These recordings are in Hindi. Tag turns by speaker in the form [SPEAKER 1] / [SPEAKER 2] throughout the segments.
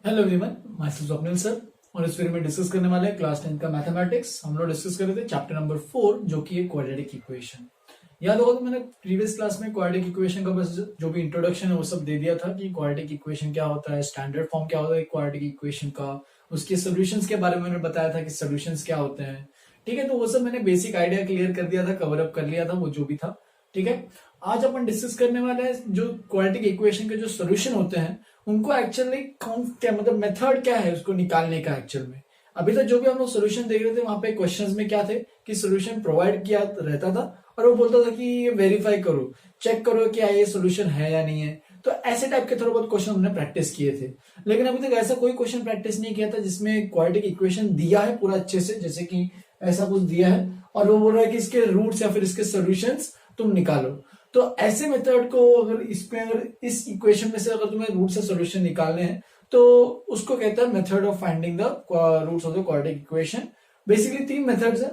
[SPEAKER 1] Hello everyone, my self Swapnil sir. और इस वीडियो में डिस्कस करने वाले हैं क्लास 10 का मैथमेटिक्स। हम लोग डिस्कस कर रहे थे चैप्टर नंबर 4 जो कि है क्वाड्रेटिक इक्वेशन। याद होगा तो मैंने प्रीवियस क्लास में क्वाड्रेटिक इक्वेशन का बस जो भी इंट्रोडक्शन है वो सब दे दिया था कि क्वाड्रेटिक इक्वेशन क्या होता है, स्टैंडर्ड फॉर्म क्या होता है क्वाड्रेटिक इक्वेशन का, उसके सोल्यूशंस के बारे में मैंने बताया था कि सोल्यूशंस क्या होते हैं। ठीक है, तो वो सब मैंने बेसिक आइडिया क्लियर कर दिया था, कवर अप कर लिया था वो जो भी था। ठीक है, आज अपन डिस्कस करने वाले हैं जो क्वाड्रेटिक इक्वेशन के जो सोल्यूशन होते हैं उनको एक्चुअली कौन क्या मतलब मेथड क्या है उसको निकालने का एक्चुअल में। अभी तक जो भी हम लोग सोल्यूशन देख रहे थे वहां पे क्वेश्चंस में क्या थे कि सोल्यूशन प्रोवाइड किया रहता था और वो बोलता था कि ये वेरीफाई करो, चेक करो कि ये सोल्यूशन है या नहीं है। तो ऐसे टाइप के थोड़े बहुत क्वेश्चन हमने प्रैक्टिस किए थे, लेकिन अभी तक ऐसा कोई क्वेश्चन प्रैक्टिस नहीं किया था जिसमें क्वाड्रेटिक इक्वेशन दिया है पूरा अच्छे से, जैसे कि ऐसा कुछ दिया है और वो बोल रहा है कि इसके रूट्स या फिर इसके सोल्यूशंस तुम निकालो। तो ऐसे मेथड को अगर इस इक्वेशन में से अगर तुम्हें रूट से सॉल्यूशन निकालने हैं तो उसको कहते हैं method of finding the roots of the quadratic equation. Basically तीन मेथड्स है।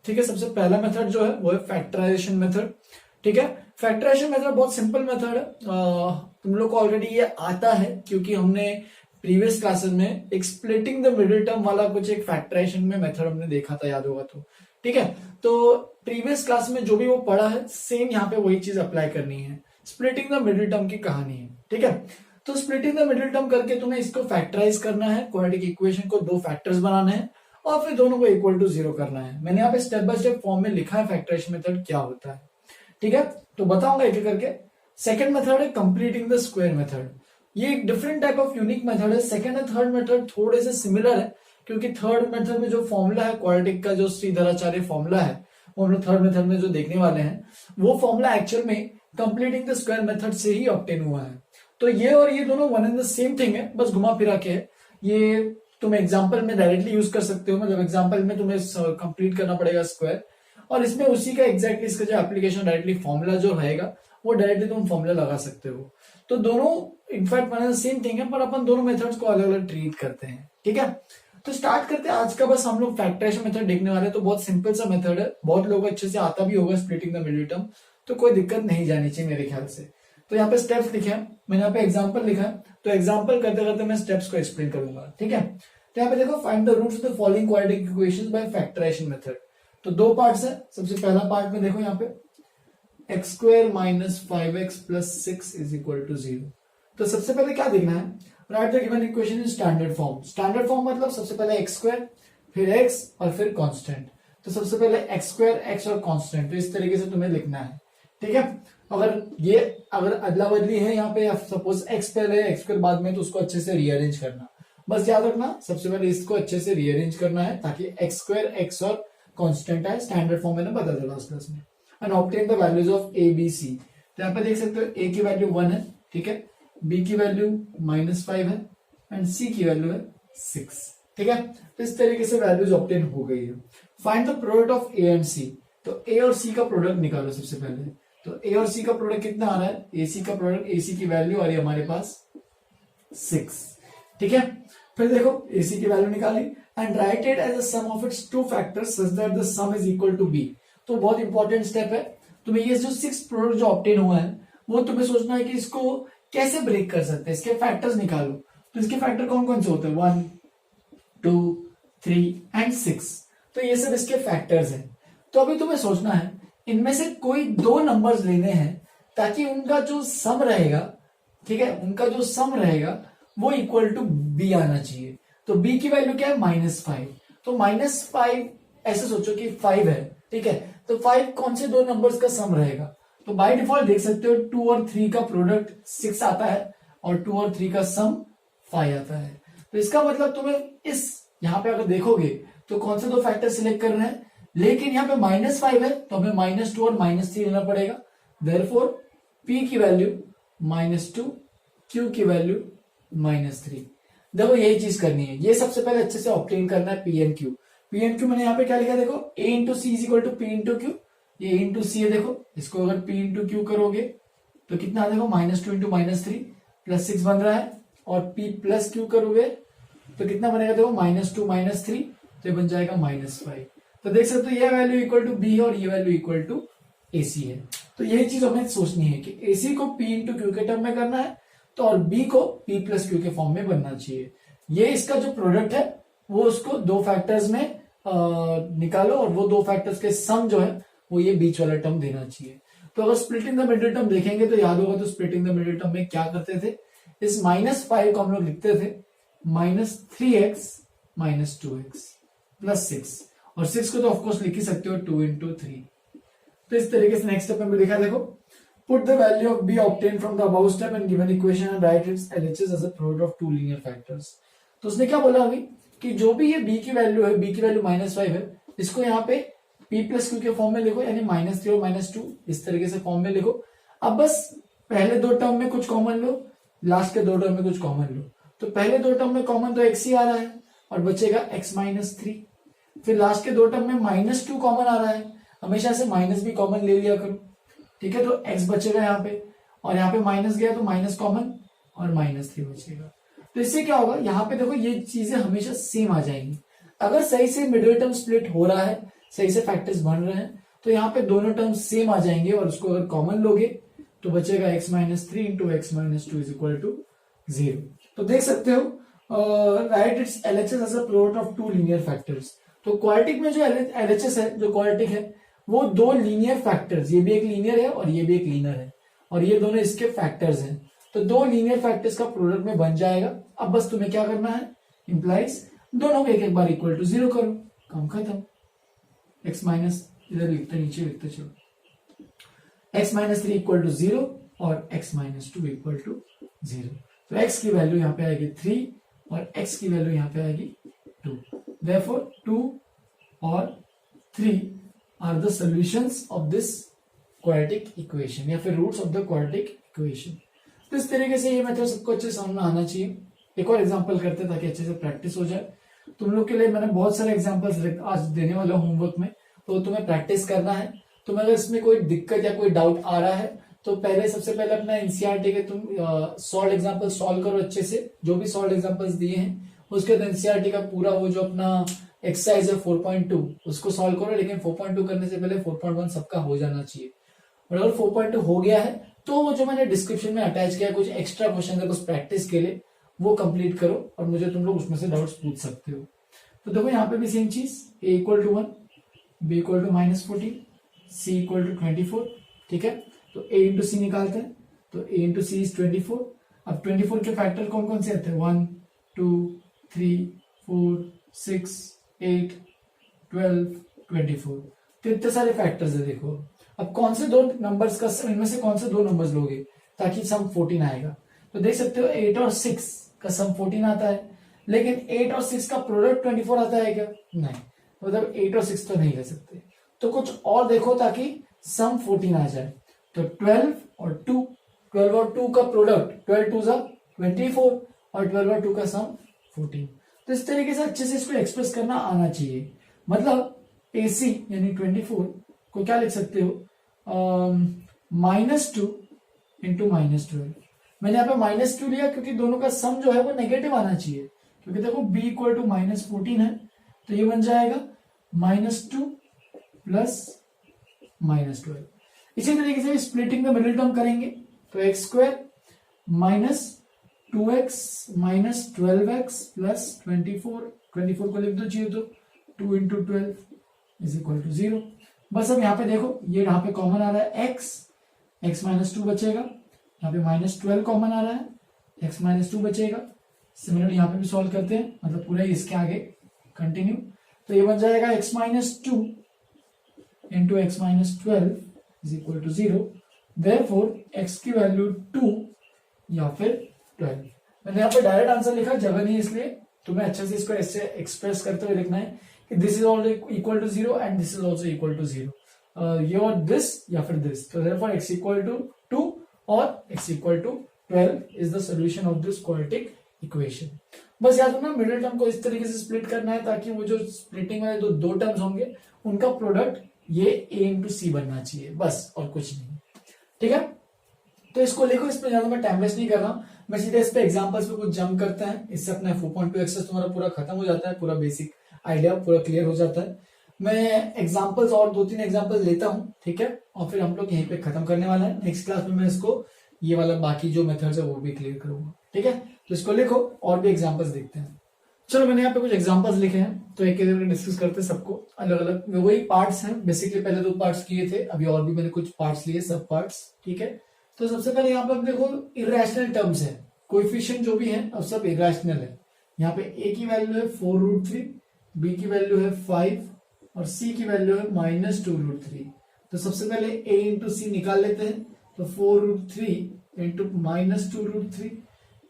[SPEAKER 1] ठीक है, सबसे पहला मेथड जो है वो है फैक्टराइजेशन मेथड। ठीक है, फैक्टराइजेशन मेथड बहुत सिंपल मेथड है। तुम लोग को ऑलरेडी ये आता है क्योंकि हमने प्रीवियस क्लासेस में एक स्प्लिटिंग द मिडिल टर्म वाला कुछ एक फैक्टराइजेशन में मेथड हमने देखा था, याद होगा तो। ठीक है, तो प्रीवियस क्लास में जो भी वो पढ़ा है सेम यहाँ पे वही चीज अप्लाई करनी है। स्प्लिटिंग द मिडिल टर्म की कहानी है। ठीक है, तो स्प्लिटिंग द मिडिल टर्म करके तुम्हें इसको फैक्टराइज करना है, क्वाड्रेटिक इक्वेशन को दो फैक्टर्स बनाने हैं और फिर दोनों को इक्वल टू जीरो करना है। मैंने यहाँ पे स्टेप बाय स्टेप फॉर्म में लिखा है फैक्टराइजेशन मेथड क्या होता है। ठीक है, तो बताऊंगा एक एक करके। सेकेंड मेथड है कंप्लीटिंग द स्क्वायर मेथड। ये एक different type of unique method है। सेकेंड और थर्ड मेथड थोड़े से सिमिलर है क्योंकि थर्ड मेथड में जो फॉर्मूला है क्वाड्रेटिक का, जो श्रीधराचार्य फॉर्मूला है, वो हम लोग थर्ड मेथड में जो देखने वाले हैं वो फॉर्मूला एक्चुअल में कंप्लीटिंग द स्क्वायर मेथड से ही ऑब्टेन हुआ है। तो ये और ये दोनों one and the same thing है, बस घुमा फिरा के है। ये तुम एग्जाम्पल में डायरेक्टली यूज कर सकते हो, मतलब एग्जाम्पल में तुम्हें कंप्लीट करना पड़ेगा स्क्वायर और इसमें उसी का एग्जैक्टली इसका जो एप्लीकेशन डायरेक्टली फॉर्मूला जो रहेगा वो डायरेक्टली तुम फॉर्मूला लगा सकते हो। तो दोनों in fact one and the same thing है, पर अपन दोनों मेथड्स को अलग अलग ट्रीट करते हैं। ठीक है, तो स्टार्ट करते हैं आज का। बस हम लोग फैक्टराइजेशन मेथड देखने वाले हैं। तो बहुत सिंपल सा मेथड है, बहुत लोग अच्छे से आता भी होगा स्प्लिटिंग द मिडिल टर्म, तो कोई दिक्कत नहीं जानी चाहिए मेरे ख्याल से। तो यहाँ पे स्टेप्स लिखे हैं, मैंने यहाँ पे एग्जांपल लिखा है, तो एग्जांपल करते करते मैं स्टेप्स को एक्सप्लेन करूंगा। ठीक है, तो यहाँ पे देखो, find the roots of the following quadratic equations by factorisation method. तो दो पार्ट्स है। सबसे पहला पार्ट में देखो यहाँ पे x square minus 5x plus 6 is equal to 0। तो सबसे पहले क्या देखना है, write the given equation in standard form. Standard form मतलब सबसे पहले एक्स स्क्वायर फिर एक्स और फिर कांस्टेंट। तो सबसे पहले एक्स स्क्वायर एक्स और कांस्टेंट, तो इस तरीके से तुम्हें लिखना है। ठीक है, अगर अदला बदली है यहाँ पे, सपोज एक्स पहले एक्स स्क्वायर बाद में, तो उसको अच्छे से रीअरेंज करना। बस याद रखना सबसे पहले इसको अच्छे से रीअरेंज करना है ताकि एक्स स्क्वायर एक्स और कांस्टेंट आए। स्टैंडर्ड फॉर्म मैंने बता दिया लास्ट क्लास में। And obtain the values of a b c. तो यहाँ पे देख सकते हो ए की वैल्यू 1 है, ठीक है, बी की वैल्यू -5 है एंड सी की वैल्यू है 6। ठीक है, तो इस तरीके से वैल्यूज ऑब्टेन हो गई है। Find the product of A and C. तो ए और सी का प्रोडक्ट निकालो सबसे पहले। तो ए और सी का प्रोडक्ट कितना आ रहा है, ए सी का प्रोडक्ट, ए सी की वैल्यू आ रही है हमारे पास 6। ठीक है, फिर देखो ए सी की वैल्यू निकाली and write it as a sum of its two factors such that the sum is equal to B. तो बहुत इंपॉर्टेंट स्टेप है। तुम्हें ये जो 6 प्रोडक्ट जो ऑब्टेन हुआ है वो तुम्हें सोचना है कि इसको कैसे ब्रेक कर सकते हैं, इसके फैक्टर्स निकालो। तो इसके फैक्टर कौन कौन से होते हैं, 1 2 3 एंड 6। तो ये सब इसके फैक्टर्स हैं। तो अभी तुम्हें सोचना है इनमें से कोई दो नंबर्स लेने हैं ताकि उनका जो सम रहेगा, ठीक है, उनका जो सम रहेगा वो इक्वल टू बी आना चाहिए। तो बी की वैल्यू क्या है, -5। तो -5 ऐसे सोचो कि 5 है, ठीक है, तो 5 कौन से दो नंबर्स का सम रहेगा। तो बाय डिफॉल्ट देख सकते हो 2 और 3 का प्रोडक्ट 6 आता है और 2 और 3 का सम 5 आता है। तो इसका मतलब तुम्हें इस यहां पे अगर देखोगे तो कौन से दो फैक्टर सिलेक्ट कर रहे हैं, लेकिन यहाँ पे -5 है तो हमें -2 और -3 लेना पड़ेगा। देयरफॉर P की वैल्यू -2, Q की वैल्यू -3। देखो यही चीज करनी है, ये सबसे पहले अच्छे से ऑब्टेन करना है p n q. P n q मैंने यहाँ पे क्या लिखा, देखो a into c is equal to p into q. ये इंटू सी है, देखो इसको अगर p इंटू क्यू करोगे तो कितना, देखो -2 इंटू -3 +6 बन रहा है, और p प्लस क्यू करोगे तो कितना बनेगा, देखो -2 -3 तो ये बन जाएगा -5। तो देख सकते हो ये वैल्यू इक्वल टू बी और ये वैल्यू इक्वल टू ए सी है। तो यही चीज हमें सोचनी है कि ए सी को p इंटू क्यू के टर्म में करना है तो और b को p प्लस क्यू के फॉर्म में बनना चाहिए। ये इसका जो प्रोडक्ट है वो उसको दो फैक्टर्स में निकालो और वो दो फैक्टर्स के सम जो है वो ये बीच वाला टर्म देना चाहिए। तो अगर स्प्लिटिंग द मिडिल टर्म देखेंगे तो याद होगा, तो स्प्लिटिंग द मिडिल टर्म में क्या करते थे, इस -5 को हम लोग लिखते थे -3x - 2x + 6, और 6 को तो ऑफकोर्स लिख ही सकते हो 2 × 3। तो इस तरीके से नेक्स्ट स्टेप में लिखा, देखो put the value of b obtained from the above step and given equation and write its LHS as a product of two linear factors। तो उसने क्या बोला अभी कि जो भी ये b की वैल्यू है, b की वैल्यू -5 है, इसको यहाँ पे p + q के फॉर्म में लिखो, यानी -3 और -2 इस तरीके से फॉर्म में लिखो। अब बस पहले दो टर्म में कुछ कॉमन लो, लास्ट के दो टर्म में कुछ कॉमन लो। तो पहले दो टर्म में कॉमन तो x ही आ रहा है और बचेगा x - 3। फिर लास्ट के दो टर्म में -2 कॉमन आ रहा है, हमेशा से माइनस भी कॉमन ले लिया करो, ठीक है। तो x बचेगा यहाँ पे, और यहाँ पे माइनस गया तो माइनस कॉमन और -3 बचेगा। तो इससे क्या होगा, यहाँ पे देखो ये चीजें हमेशा सेम आ जाएंगी। अगर सही से मिडिल टर्म स्प्लिट हो रहा है, सही से फैक्टर्स बन रहे हैं, तो यहाँ पे दोनों टर्म सेम आ जाएंगे और उसको अगर कॉमन लोगे तो बचेगा x - 3 × x - 2 = 0। तो देख सकते हो, write its LHS as a product of two linear factors. तो क्वाड्रेटिक में जो LHS है, जो क्वाड्रेटिक है, वो दो लीनियर फैक्टर्स, ये भी एक लीनियर है और ये भी एक लीनियर है, और ये दोनों इसके फैक्टर्स हैं। तो दो लीनियर फैक्टर्स का प्रोडक्ट में बन जाएगा। अब बस तुम्हें क्या करना है, इंप्लाइज दोनों को एक बार इक्वल टू 0 करो, काम खत्म। x माइनस इधर लिखते, नीचे लिखते चलो, x - 3 = 0 और x - 2 = 0। तो x की वैल्यू यहाँ पे आएगी 3 और x की वैल्यू यहाँ पे आएगी 2। Therefore 2 और 3 are the solutions of this quadratic equation, या फिर roots of the quadratic equation. तो इस तरीके से ये मेथड सबको अच्छे समझ में आना चाहिए। एक और एग्जांपल करते हैं ताकि अच्छे से प्रैक्टिस हो जाए। तुम लोग के लिए मैंने बहुत सारे एग्जांपल्स आज देने वाला हूं होमवर्क में, तो तुम्हें प्रैक्टिस करना है। तुम्हें अगर इसमें कोई दिक्कत या कोई डाउट आ रहा है तो सबसे पहले अपना एनसीईआरटी के तुम सॉल्व एग्जांपल सॉल्व करो अच्छे से, जो भी सॉल्व एग्जांपल्स दिए हैं उसके बाद एनसीईआरटी का पूरा वो जो अपना एक्सरसाइज है 4.2 उसको सॉल्व करो। लेकिन 4.2 करने से पहले 4.1 सबका हो जाना चाहिए, और अगर 4.2 हो गया है तो वो जो मैंने डिस्क्रिप्शन में अटैच किया कुछ एक्स्ट्रा क्वेश्चन है कुछ प्रैक्टिस के लिए, वो कंप्लीट करो और मुझे तुम लोग उसमें से डाउट्स पूछ सकते हो। तो देखो यहाँ पे भी सेम चीज, a = 1, b = -14, c = 24, ठीक है। तो a × c निकालते हैं, तो a × c is 24। अब 24 के फैक्टर कौन कौन से आते हैं, 1 2 3 4 6 8 12 24। तो इतने सारे फैक्टर्स है। देखो अब कौन से दो नंबर्स का, इनमें से कौन से दो नंबर्स लोगे ताकि सम 14 आएगा। तो देख सकते हो 8 और 6 का सम 14 आता है, लेकिन 8 और 6 का प्रोडक्ट 24 आता है क्या, नहीं। मतलब 8 और 6 तो नहीं ले सकते, तो कुछ और देखो ताकि सम 14 आ जाए। तो 12 और 2, 12 और 2 का प्रोडक्ट 12 2 24 और 12 और 2 का सम 14। तो इस तरीके से अच्छे से इसको एक्सप्रेस करना आना चाहिए। मतलब AC यानी 24 को क्या लिख सकते हो, -2 × -12। मैंने यहाँ पे -2 क्यों लिया, क्योंकि दोनों का सम जो है वो नेगेटिव आना चाहिए। क्योंकि देखो b = -14 है, तो ये बन जाएगा -2 + -12। इसी तरीके से स्प्लिटिंग द मिडिल टर्म करेंगे, तो x² - 2x - 12x + 24 को लिख दो चाहिए तो 2 × 12 = 0। बस अब यहाँ पे देखो, ये यहाँ पे कॉमन आ रहा है x - 2 बचेगा, यहाँ पे -12 कॉमन आ रहा है, x - 2 बचेगा। सिमिलरली यहाँ पे भी सॉल्व करते हैं, मतलब पूरा इसके आगे कंटिन्यू। तो ये बन जाएगा x - 2 × x - 12 = 0। Therefore x की वैल्यू 2 या फिर 12। मैंने यहाँ पे डायरेक्ट आंसर लिखा, जगह नहीं इसलिए तुम्हें अच्छे से इसको ऐसे एक्सप्रेस करते हुए लिखना है कि this is also equal to 0 and this is also equal to 0, ये और दिस या फिर दिस। तो therefore x = 2 और x = 12 is the solution of this quadratic equation. बस याद रखना मिडिल टर्म को इस तरीके से स्प्लिट करना है ताकि वो जो स्प्लिटिंग वाले दो टर्म्स होंगे उनका प्रोडक्ट ये a × c बनना चाहिए, बस और कुछ नहीं, ठीक है। तो इसको लिखो, इस पे ज्यादा मैं टाइम वेस्ट नहीं कर रहा हूं, मैं सीधे इस पे एग्जांपल्स पे कुछ जंप करते हैं। इससे अपना 4.2 एक्सेस तुम्हारा पूरा खत्म हो जाता है, पूरा बेसिक आइडिया पूरा क्लियर हो जाता है। मैं एग्जांपल्स और 2-3 एग्जांपल्स लेता हूं, ठीक है, और फिर हम लोग यहीं पे खत्म करने वाला है। नेक्स्ट क्लास में मैं इसको ये वाला बाकी जो मेथड्स है वो भी क्लियर करूंगा, ठीक है। तो इसको लिखो और भी एग्जांपल्स देखते हैं। चलो मैंने यहाँ पे कुछ एग्जांपल्स लिखे हैं, तो एक एक करके डिस्कस करते हैं सबको अलग अलग। वही पार्ट्स हैं बेसिकली, पहले 2 पार्ट्स किए थे, अभी और भी मैंने कुछ पार्ट्स लिए, सब पार्ट्स। ठीक है, तो सबसे पहले यहाँ पे देखो इरेशनल टर्म्स है, कोएफिशिएंट जो भी है अब सब इरेशनल है। यहाँ पे a की वैल्यू है 4√3, b की वैल्यू है 5 और c की वैल्यू है -2√3। तो सबसे पहले a इंटू सी निकाल लेते हैं, तो 4√3 इंटू -2√3,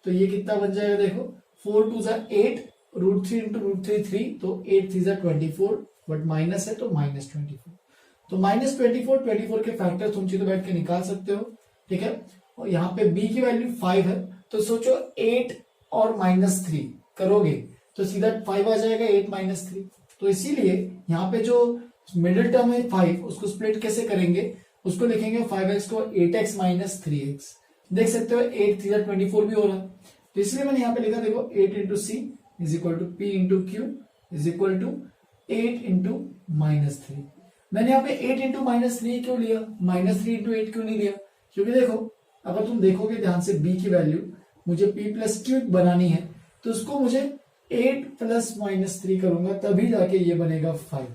[SPEAKER 1] तो ये कितना बन जाएगा देखो, 4 2 8, √3 इंटू √3 3, तो 8 3 24, बट माइनस है तो -24। तो -24 के फैक्टर तुम तो बैठ के निकाल सकते हो। ठीक है, और यहाँ पे b की वैल्यू 5 है, तो सोचो 8 और -3 करोगे तो सीधा 5 आ जाएगा, 8 -3। तो इसीलिए यहाँ पे जो मिडिल टर्म है 5, उसको स्प्लिट कैसे करेंगे, उसको लिखेंगे 5x को 8x - 3x। देख सकते हो 8 3 24 भी हो रहा है, तो इसलिए मैंने यहाँ पे लिखा देखो 8 into c is equal to p into q is equal to 8 into -3। मैंने यहाँ पे 8 इंटू -3 क्यों लिया, -3 इंटू 8 क्यों नहीं लिया, क्योंकि देखो अगर तुम देखोगे ध्यान से b की वैल्यू मुझे p प्लस क्यू बनानी है, तो उसको मुझे 8 प्लस -3 करूंगा तभी जाके ये बनेगा 5।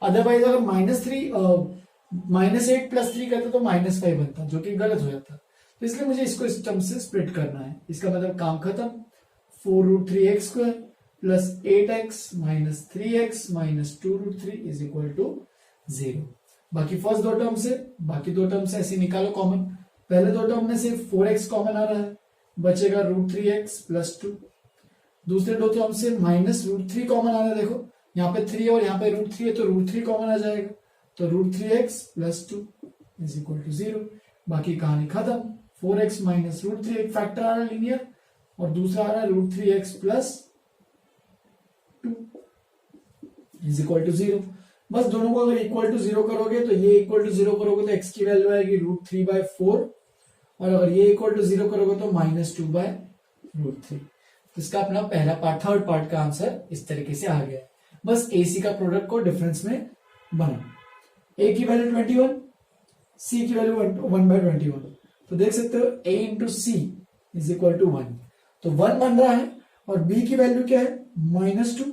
[SPEAKER 1] अदरवाइज अगर -8 प्लस 3 करते तो -5 बनता, जो कि गलत हो जाता। तो इसलिए मुझे इसको इस टर्म से स्प्लिट करना है, इसका मतलब काम खत्म। 4√3x² plus 8x minus 3x minus 2√3 is equal to 0। बाकी फर्स्ट 2 टर्म से, बाकी 2 टर्म से ऐसे निकालो कॉमन। पहले 2 टर्म में से 4x कॉमन आ रहा है, बचेगा √3x प्लस 2। दूसरे 2 टर्म से -√3 कॉमन आ रहा है, देखो यहाँ पे 3 और यहाँ पे √3 है, तो √3 कॉमन आ जाएगा, तो √3x plus 2 is equal to 0। बाकी कहानी खत्म। 4x माइनस √3 एक फैक्टर आ रहा है लीनियर, और दूसरा आ रहा है √3x plus 2 is equal to 0। बस दोनों को अगर इक्वल टू 0 करोगे तो ये इक्वल टू 0 करोगे तो x की वैल्यू आएगी √3/4, और अगर ये इक्वल टू 0 करोगे तो -2/√3। तो इसका अपना पहला पार्ट, थर्ड पार्ट का आंसर इस तरीके से आ गया है। बस AC का प्रोडक्ट को डिफरेंस में बना, A की वैल्यू 21, C की वैल्यू 1/21, तो देख सकते हो A into c is equal to 1, तो 1 बन रहा है, और B की वैल्यू क्या है -2।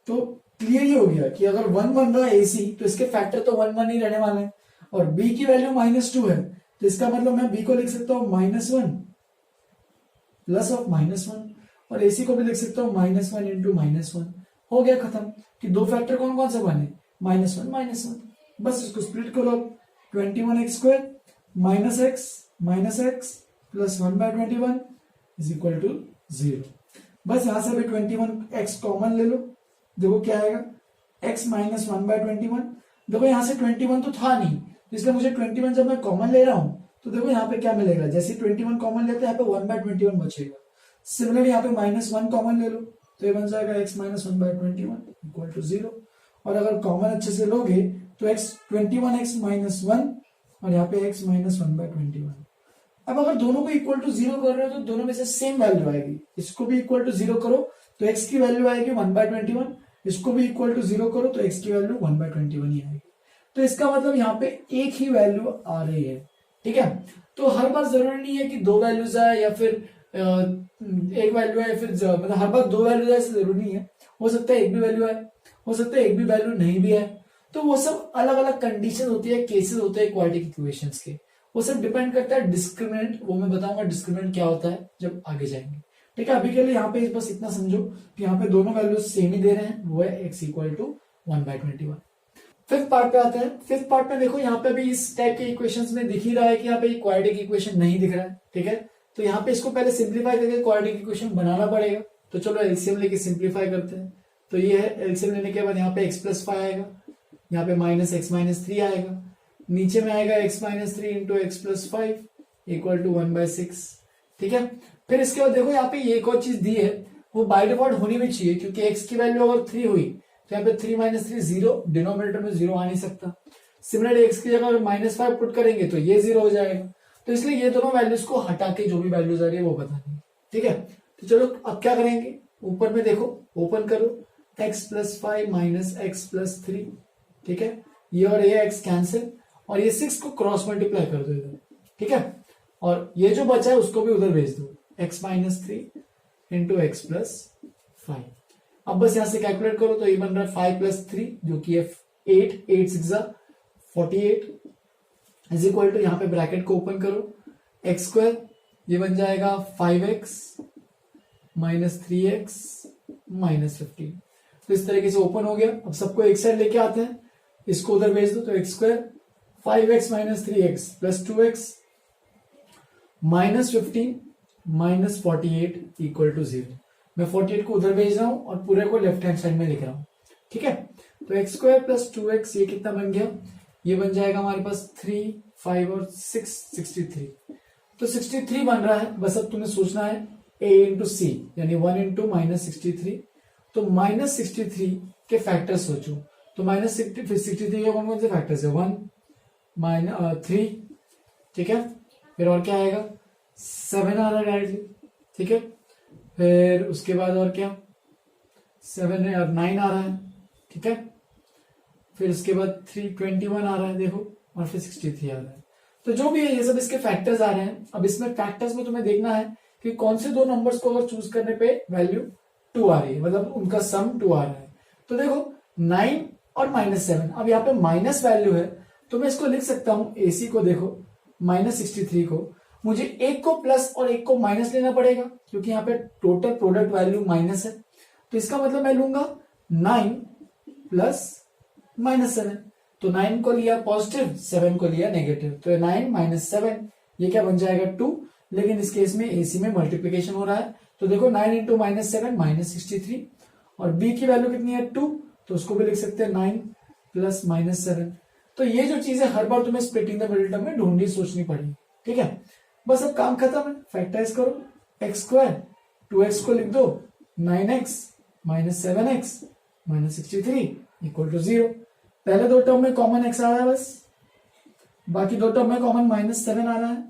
[SPEAKER 1] तो क्लियर ही हो गया कि अगर 1 बन रहा है AC, तो इसके फैक्टर तो 1 1 ही रहने वाले हैं, और B की वैल्यू -2 है, तो इसका मतलब मैं B को लिख सकता हूं -1 प्लस ऑफ -1, और AC को भी लिख सकता हूं -1 इंटू -1। हो गया खत्म कि 2 फैक्टर कौन कौन से बने, -1 -1। बस इसको स्प्लिट करो, 21x² -x plus 1/21 is equal to 0। बस यहां से भी 21x कॉमन ले लो, देखो क्या आएगा, x माइनस 1/21। देखो यहां से 21 तो था नहीं, इसलिए मुझे 21 जब मैं कॉमन ले रहा हूं तो देखो यहाँ पे क्या मिलेगा, जैसे 21 कॉमन लेते हैं यहाँ पे 1/21 बचेगा। सिमिलरली यहाँ पे -1 कॉमन ले लो, तो ये बन जाएगा x माइनस 1/21 इक्वल टू 0। और अगर कॉमन अच्छे से लोगे तो x 21x माइनस 1, और यहाँ पे x माइनस 1/21। अब अगर दोनों को इक्वल टू 0 कर रहे हो तो दोनों में से सेम वैल्यू आएगी। इसको भी इक्वल टू 0 करो तो x की वैल्यू आएगी 1/21, इसको भी इक्वल टू 0 करो तो x की वैल्यू 1/21 ही आएगी। तो इसका मतलब यहाँ पे एक ही वैल्यू आ रही है। ठीक है, तो हर बार जरूरी नहीं है कि 2 वैल्यूज आए या फिर एक वैल्यू है, फिर मतलब हर बार 2 वैल्यूज आए जरूरी नहीं है, हो सकता है एक भी वैल्यू आए, हो सकता है एक भी वैल्यू नहीं भी आए। तो वो सब अलग अलग कंडीशन होती है, केसेस होते हैं क्वाड्रेटिक इक्वेशंस के, वो सब डिपेंड करता है डिस्क्रिमिनेंट। वो मैं बताऊंगा डिस्क्रिमिनेंट क्या होता है जब आगे जाएंगे। ठीक है, अभी के लिए यहाँ पे बस इतना समझो कि यहाँ पे दोनों वैल्यूज सेम ही दे रहे हैं, वो है x equal to 1/21। Fifth part पे आते हैं। फिफ्थ पार्ट में देखो यहाँ पे भी इस टाइप के इक्वेशंस में दिख ही रहा है कि यहाँ पे क्वाड्रेटिक इक्वेशन नहीं दिख रहा है। ठीक है, तो यहाँ पे इसको पहले सिंप्लीफाई करके क्वाड्रेटिक इक्वेशन बनाना पड़ेगा। तो चलो एलसीएम लेके सिंप्लीफाई करते हैं। तो ये है एलसीएम लेने के बाद यहाँ पे x प्लस 5 आएगा, यहाँ पे -x - 3 आएगा, नीचे में आएगा x - 3 into x plus 5 equal to 1/6। ठीक है, फिर इसके बाद देखो यहाँ पे ये एक और चीज दी है, वो बाय डिफॉल्ट होनी भी चाहिए, क्योंकि x की वैल्यू अगर 3 हुई तो यहाँ पे 3 - 3 0, डिनोमिनेटर में 0 आ नहीं सकता। सिमिलरली x की जगह अगर -5 पुट करेंगे तो ये 0 हो जाएगा। तो इसलिए ये दोनों वैल्यूज को हटा के जो भी वैल्यूज आ रही है वो बतानी है। ठीक है, तो चलो अब क्या करेंगे, ऊपर में देखो, ओपन करो, x plus 5 minus x plus 3। ठीक है, ये और ये x कैंसिल, और ये 6 को क्रॉस मल्टीप्लाई कर दो इधर। ठीक है, और ये जो बचा है उसको भी उधर भेज दो, x - 3 इंटू x प्लस 5। अब बस यहां से कैलकुलेट करो तो ये बन रहा है 5+3 जो कि है 8 6 48 इज इक्वल टू, यहां पे ब्रैकेट को ओपन करो, एक्स स्क्वायर ये बन जाएगा 5x माइनस 3x माइनस 15। तो इस तरीके से ओपन हो गया। अब सबको एक साइड लेके आते हैं, इसको उधर भेज दो, तो x square 5x minus 3x plus 2x minus 15 minus 48 equal to 0। मैं 48 को उधर भेज रहा हूं और पूरे को लेफ्ट हैंड साइड में लिख रहा हूं, ठीक है। तो एक्स स्क्वायर प्लस 2x ये कितना बन गया, ये बन जाएगा हमारे पास 3 5 और 6 63। तो 63 बन रहा है। बस अब तुम्हें सोचना है a इंटू सी, यानी 1 इंटू माइनस 63। तो माइनस 63 के फैक्टर सोचो, तो माइनस 63 के कौन कौन से फैक्टर्स है, 1 माइनस 3, ठीक है। फिर और क्या आएगा, 7 आ रहा है डायरेक्टली, ठीक है। फिर उसके बाद और क्या, 7 है और 9 आ रहा है, ठीक है। फिर उसके बाद 321 आ रहा है देखो, और फिर 63 आ रहा है। तो जो भी है ये सब इसके फैक्टर्स आ रहे हैं। अब इसमें फैक्टर्स में तुम्हें देखना है कि कौन से दो नंबर्स को अगर चूज करने पे वैल्यू 2 आ रही है, मतलब उनका सम 2 आ रहा है। तो देखो 9 और माइनस 7, अब यहाँ पे माइनस वैल्यू है तो मैं इसको लिख सकता हूं, एसी को देखो माइनस 63 को, मुझे एक को प्लस और एक को माइनस लेना पड़ेगा क्योंकि यहाँ पे टोटल प्रोडक्ट वैल्यू माइनस है। तो इसका मतलब मैं लूंगा 9 प्लस माइनस 7। तो 9 को लिया पॉजिटिव, 7 को लिया नेगेटिव, तो 9 माइनस 7 ये क्या बन जाएगा 2। लेकिन इस केस में एसी में मल्टीप्लीकेशन हो रहा है, तो देखो 9 इंटू माइनस 7 माइनस 63, और बी की वैल्यू कितनी है 2, तो उसको भी लिख सकते हैं 9 प्लस माइनस 7। तो ये जो चीज है हर बार तुम्हें स्प्लिटिंग द मिडिल टर्म में ढूंढनी सोचनी पड़ी, ठीक है। बस अब काम खत्म है, फैक्टराइज करो, एक्स स्क्वायर 2x को लिख दो 9x minus 7x minus 63 equal to 0। पहले दो टर्म में कॉमन x आ रहा है बस, बाकी दो टर्म में कॉमन माइनस 7 आ रहा है,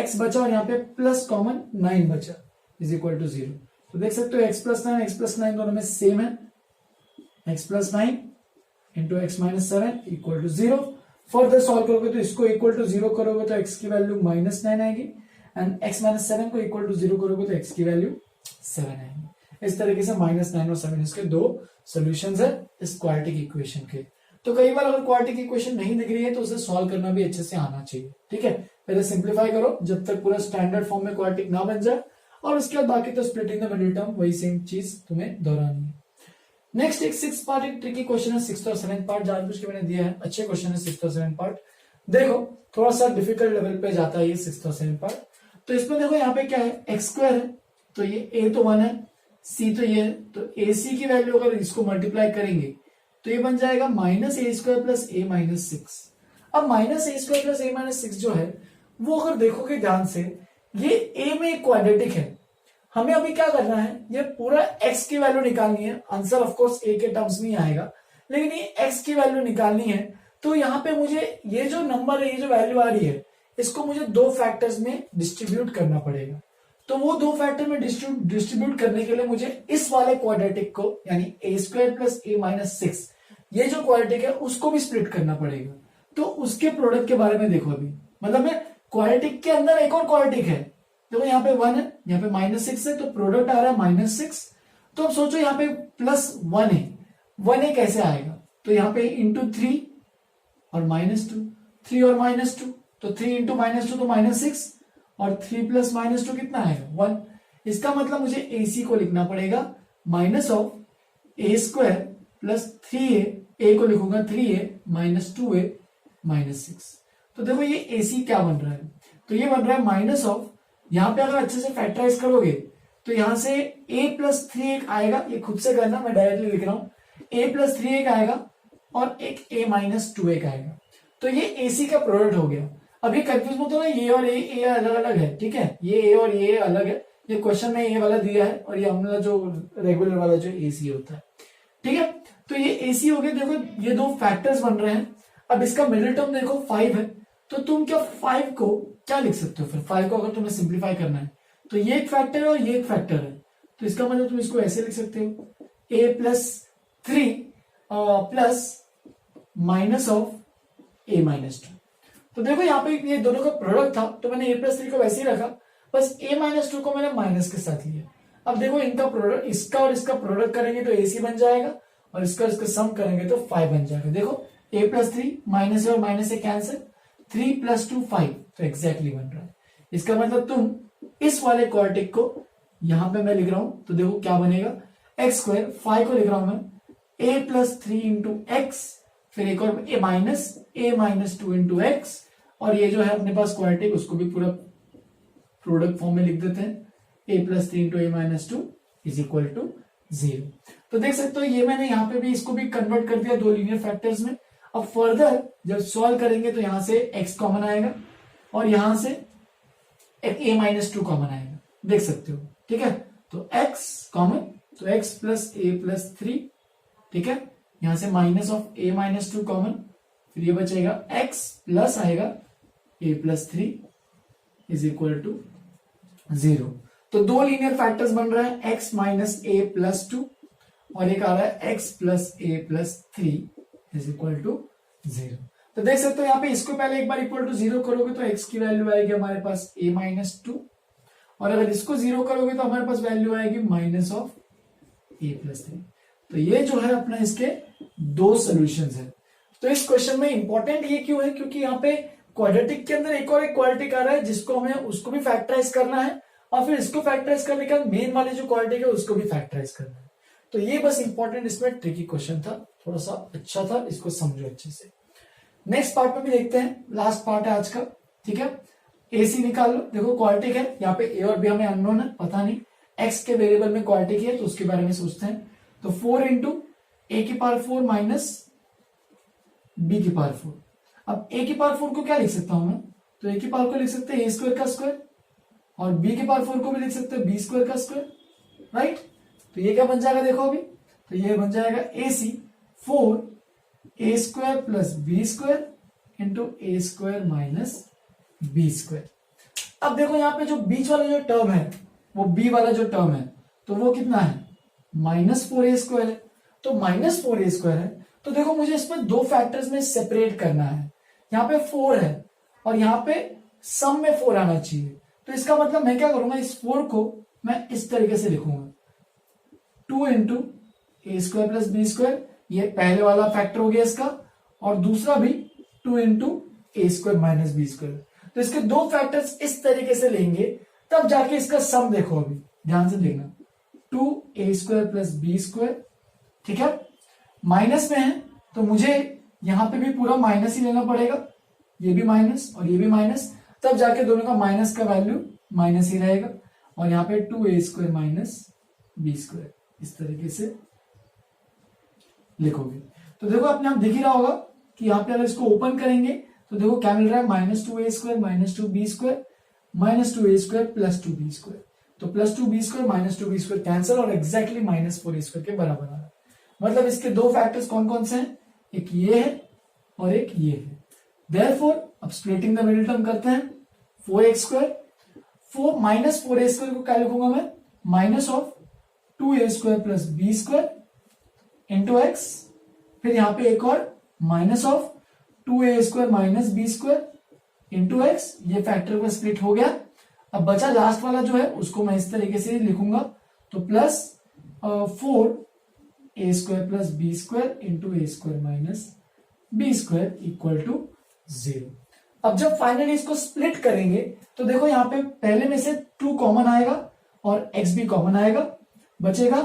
[SPEAKER 1] x बचा और यहाँ पे प्लस कॉमन 9 बचा इज इक्वल टू 0। तो देख सकते हो x प्लस 9 दोनों में सेम है, x plus 9 into x minus 7 equal to 0। Further solve करोगे तो इसको इक्वल टू 0 करोगे तो x की वैल्यू माइनस 9 आएगी, एंड x माइनस 7 को इक्वल टू 0 करोगे तो x की वैल्यू 7 आएगी। इस तरीके से माइनस 9 और 7 इसके दो सॉल्यूशंस है इस क्वाड्रेटिक इक्वेशन के। तो कई बार अगर क्वाड्रेटिक इक्वेशन नहीं दिख रही है तो उसे सॉल्व करना भी अच्छे से आना चाहिए, ठीक है। पहले सिंप्लीफाई करो जब तक पूरा स्टैंडर्ड फॉर्म में क्वाड्रेटिक ना बन जाए, और उसके बाद बाकी तो स्प्लिटिंग द मिडिल टर्म वही सेम चीज तुम्हें दोहरानी है। नेक्स्ट एक 6 पार्ट एक ट्रिकी क्वेश्चन है, 6th और 7th पार्ट जानबूझ के मैंने दिया है, अच्छे क्वेश्चन है 6th और 7th पार्ट। देखो थोड़ा सा डिफिकल्ट लेवल पे जाता है ये 6th और 7th पार्ट। तो इसमें देखो यहाँ पे क्या है, एक्स स्क्वायर है तो ये a तो 1 है, c तो ये है, तो ए सी की वैल्यू अगर इसको मल्टीप्लाई करेंगे तो ये बन जाएगा minus a square plus A minus 6। अब minus a square plus A minus 6 जो है वो अगर देखोगे ध्यान से, ये a में क्वाड्रेटिक है। हमें अभी क्या करना है, ये पूरा x की वैल्यू निकालनी है। आंसर ऑफ कोर्स a के टर्म्स में ही आएगा, लेकिन ये x की वैल्यू निकालनी है। तो यहाँ पे मुझे ये जो नंबर है, ये जो वैल्यू आ रही है, इसको मुझे दो फैक्टर्स में डिस्ट्रीब्यूट करना पड़ेगा। तो वो दो फैक्टर में डिस्ट्रीब्यूट करने के लिए मुझे इस वाले क्वाड्रेटिक को, यानी ए स्क्वायर प्लस ए माइनस 6, ये जो क्वाड्रेटिक है उसको भी स्प्लिट करना पड़ेगा। तो उसके प्रोडक्ट के बारे में देखो अभी, मतलब मैं क्वाड्रेटिक के अंदर एक और क्वाड्रेटिक है, देखो यहाँ पे 1 है, यहाँ पे माइनस 6 है, तो प्रोडक्ट आ रहा है माइनस 6। तो अब सोचो यहाँ पे प्लस 1 है, 1 है कैसे आएगा, तो यहाँ पे इंटू 3 और माइनस 2, 3 और माइनस 2, तो 3 इंटू माइनस 2 तो माइनस 6, और 3 प्लस माइनस 2 कितना आएगा 1। इसका मतलब मुझे ए सी को लिखना पड़ेगा minus of a square plus 3a, ए को लिखूंगा 3a माइनस 2a माइनस 6। तो देखो ये ए सी क्या बन रहा है, तो ये बन रहा है माइनस ऑफ, यहाँ पे अगर अच्छे से फैक्टराइज करोगे तो यहां से a प्लस 3 आएगा, ये खुद से करना, मैं डायरेक्टली लिख रहा हूं, a प्लस 3 आएगा और एक a माइनस 2 आएगा। तो ये ac का प्रोडक्ट हो गया। अब ये कंफ्यूज मत हो ना, ये और a अलग अलग है, ठीक है, ये a और ये अलग है, ये क्वेश्चन में ये वाला दिया है और ये हमने जो रेगुलर वाला जो ac होता है, ठीक है। तो ये ac हो गया, देखो ये दो फैक्टर्स बन रहे हैं। अब इसका मिडिल टर्म देखो 5 है, तो तुम क्या 5 को क्या लिख सकते हो, फिर 5 को अगर तुम्हें सिंप्लीफाई करना है तो ये एक फैक्टर है और ये एक फैक्टर है, तो इसका मतलब तुम इसको ऐसे लिख सकते हो, a plus 3 plus minus of a minus 2। तो देखो यहाँ पे ये दोनों का प्रोडक्ट था, तो मैंने a प्लस 3 को वैसे ही रखा, बस a माइनस 2 को मैंने माइनस के साथ लिया। अब देखो इनका प्रोडक्ट, इसका और इसका प्रोडक्ट करेंगे तो AC बन जाएगा, और इसका और इसका सम करेंगे तो 5 बन जाएगा। देखो a प्लस 3, माइनस है और माइनस से कैंसिल, 3 प्लस 2 5, तो एग्जैक्टली बन रहा है। इसका मतलब तुम इस वाले क्वाड्रेटिक को यहां पे मैं लिख रहा हूं, तो देखो क्या बनेगा, एक्स स्क्वायर, 5 को लिख रहा हूं मैं a प्लस 3 इंटू एक्स, फिर एक और a माइनस 2 इंटू एक्स, और ये जो है अपने पास क्वाड्रेटिक उसको भी पूरा प्रोडक्ट फॉर्म में लिख देते हैं, a plus 3 into a minus 2 is equal to 0। तो देख सकते हो ये मैंने यहाँ पे भी इसको भी कन्वर्ट कर दिया दो लीनियर फैक्टर्स में। अब फर्दर जब सॉल्व करेंगे तो यहां से x कॉमन आएगा और यहां से एक a माइनस 2 कॉमन आएगा, देख सकते हो, ठीक है। तो x कॉमन, तो x प्लस a प्लस 3, ठीक है, यहां से minus of a minus 2 common, फिर ये बचेगा x प्लस आएगा a plus 3 is equal to 0। तो दो लीनियर फैक्टर्स बन रहे हैं, x माइनस a प्लस 2 और एक आ रहा है x plus a plus 3 is equal to 0। तो देख सकते हो यहाँ पे इसको पहले एक बार इक्वल टू 0 करोगे तो x की वैल्यू आएगी हमारे पास a माइनस 2, और अगर इसको 0 करोगे तो हमारे पास वैल्यू आएगी माइनस ऑफ a प्लस 3। तो ये जो है अपना इसके दो सोल्यूशन है। तो इस क्वेश्चन में इंपॉर्टेंट ये क्यों है, क्योंकि यहाँ पे क्वाड्रेटिक के अंदर एक और एक क्वाड्रेटिक आ रहा है जिसको हमें उसको भी फैक्टराइज करना है, और फिर इसको फैक्टराइज करने के बाद मेन वाले जो क्वाड्रेटिक है उसको भी फैक्टराइज करना है। तो ये बस इंपॉर्टेंट इसमें ट्रिकी क्वेश्चन था, थोड़ा सा अच्छा था, इसको समझो अच्छे से। नेक्स्ट पार्ट में भी देखते हैं, लास्ट पार्ट है आज का, ठीक है। AC निकाल लो, देखो क्वाड्रेटिक है, यहाँ पे A और B हमें अननोन है, पता नहीं, x के वेरिएबल में क्वाड्रेटिक है तो उसके बारे में सोचते हैं। तो 4 इंटू a की पावर 4 माइनस b की पावर 4। अब a की पावर 4 को क्या लिख सकता हूं मैं, तो a की पावर को लिख सकते हैं a स्क्वायर का स्क्वायर, और b की पावर 4 को भी लिख सकते हैं b स्क्वायर का स्क्वायर, राइट। तो ये क्या बन जाएगा देखो अभी, तो ये बन जाएगा AC 4 a square plus b square into a square minus b square. अब देखो यहाँ पे जो बीच वाला जो टर्म है, वो b वाला जो टर्म है, तो वो कितना है, माइनस 4a स्क्वायर है। तो माइनस 4a स्क्वायर है, तो देखो मुझे इसमें दो फैक्टर्स में सेपरेट करना है। यहाँ पे 4 है और यहाँ पे सम में 4 आना चाहिए। तो इसका मतलब मैं क्या करूंगा, इस 4 को मैं इस तरीके से लिखूंगा, 2 into a square plus B square, ये पहले वाला फैक्टर हो गया इसका, और दूसरा भी 2 into a square minus B square. तो इसके दो फैक्टर्स इस तरीके से लेंगे, तब जाके इसका सम देखो, अभी ध्यान से देखना, 2a square plus B square, ठीक है, माइनस में है तो मुझे यहां पे भी पूरा माइनस ही लेना पड़ेगा, ये भी माइनस और ये भी माइनस, तब जाके दोनों का माइनस का वैल्यू माइनस ही रहेगा, और यहाँ पे 2a square minus B square इस तरीके से लिखोगे। तो देखो अपने आप दिख ही रहा होगा कि यहाँ पे अगर इसको ओपन करेंगे तो देखो क्या मिल रहा है, minus 2a square minus 2b square minus 2a square plus 2b square. तो plus 2b square minus 2b square cancel और एग्जैक्टली माइनस 4a स्क्वायर के बराबर आ रहा है। मतलब इसके दो फैक्टर्स कौन कौन से हैं, एक ये है और एक ये है। देयरफॉर अब स्प्लिटिंग द मिडिल टर्म करते हैं, 4x square, 4 minus 4a square को क्या लिखूंगा मैं, minus of 2a square plus b square into x, फिर यहां पे एक और minus of 2a square minus B square into x, ये फैक्टर का स्प्लिट हो गया। अब बचा लास्ट वाला जो है उसको मैं इस तरीके से लिखूंगा, तो plus 4a square plus B square into a square minus B square equal to 0। अब जब फाइनली इसको स्प्लिट करेंगे तो देखो यहाँ पे पहले में से 2 कॉमन आएगा और x भी कॉमन आएगा, बचेगा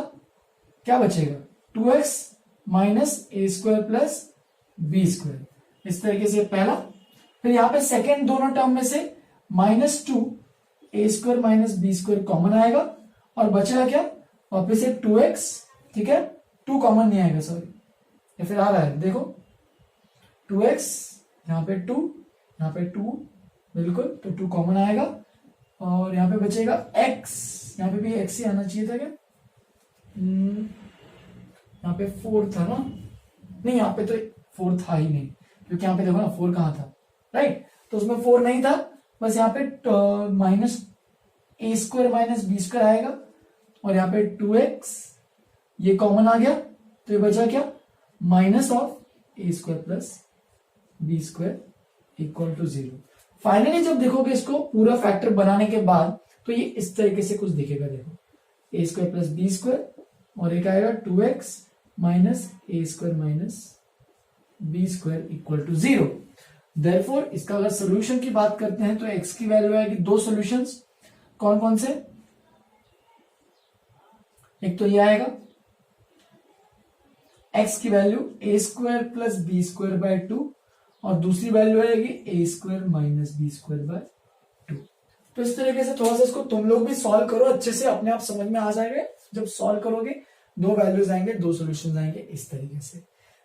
[SPEAKER 1] क्या बचेगा, 2x minus a square plus B square, इस तरीके से पहला। फिर यहाँ पे सेकेंड दोनों टर्म में से minus 2 A square minus B square common आएगा, और बचेगा क्या, वापिस से 2x, ठीक है, 2 कॉमन नहीं आएगा, सॉरी, या फिर आ रहा है, देखो 2x, यहाँ पे 2, यहाँ पे 2, बिल्कुल, तो 2 कॉमन आएगा, और यहाँ पे बचेगा x, यहाँ पे भी x ही आना चाहिए था क्या, यहाँ पे 4 था ना, नहीं यहाँ पे तो 4 था ही नहीं, क्योंकि यहाँ पे देखो ना 4 कहाँ था, राइट, तो उसमें 4 नहीं था, बस यहाँ पे minus a square minus B square आएगा, और यहाँ पे 2x ये कॉमन आ गया, तो ये बचा क्या, minus of a square plus B square equal to 0। Finally जब देखोगे इसको पूरा फैक्टर बनाने के बाद तो ये इस तरीके से कुछ दिखेगा, देखो a square plus B square और एक आएगा 2x minus a square minus B square equal to 0। Therefore इसका अगर सोल्यूशन की बात करते हैं तो x की वैल्यू आएगी दो सॉल्यूशंस, कौन कौन से, एक तो ये आएगा x की value A square plus B square by 2 और दूसरी वैल्यू आएगी A square minus B square by 2। तो इस तरीके से थोड़ा सा इसको तुम लोग भी सॉल्व करो, अच्छे से अपने आप समझ में आ जाएगा। जब सॉल्व करोगे दो वैल्यूज आएंगे, दो सॉल्यूशंस आएंगे इस तरीके से।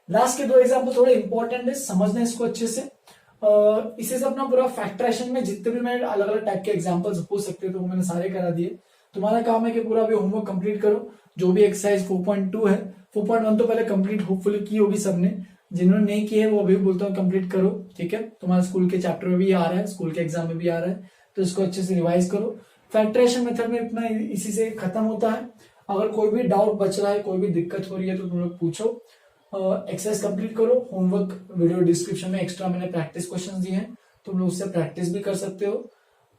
[SPEAKER 1] लास्ट के दो एग्जाम्पल थोड़े इंपॉर्टेंट है, समझना इसको अच्छे से। इसे से अपना पूरा फैक्टराइजेशन में जितने भी मैं अलग अलग टाइप के एग्जांपल्स हो सकते थे वो मैंने सारे करा दिए। तुम्हारा काम है कि पूरा भी होमवर्क कंप्लीट करो। जो भी एक्सरसाइज 4.2 है, 4.1 तो पहले कंप्लीट होपफुली की होगी सबने, जिन्होंने नहीं की है वो अभी बोलता हूँ कंप्लीट करो, ठीक है। तुम्हारे स्कूल के चैप्टर में भी आ रहा है, स्कूल के एग्जाम में भी आ रहा है, तो इसको अच्छे से रिवाइज करो। फैक्टराइजेशन मेथड में इतना इसी से खत्म होता है। अगर कोई भी डाउट बच रहा है, कोई भी दिक्कत हो रही है तो तुम लोग पूछो। एक्सरसाइज कंप्लीट करो। होमवर्क वीडियो डिस्क्रिप्शन में एक्स्ट्रा मैंने प्रैक्टिस क्वेश्चंस दिए हैं, तुम लोग उससे प्रैक्टिस भी कर सकते हो।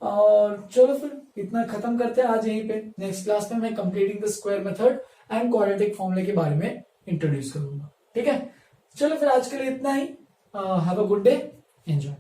[SPEAKER 1] और चलो फिर इतना खत्म करते हैं आज यहीं पे। नेक्स्ट क्लास में मैं completing the square method and quadratic फॉर्मूले के बारे में इंट्रोड्यूस करूंगा, ठीक है। चलो फिर आज के लिए इतना ही। Have a good day, enjoy.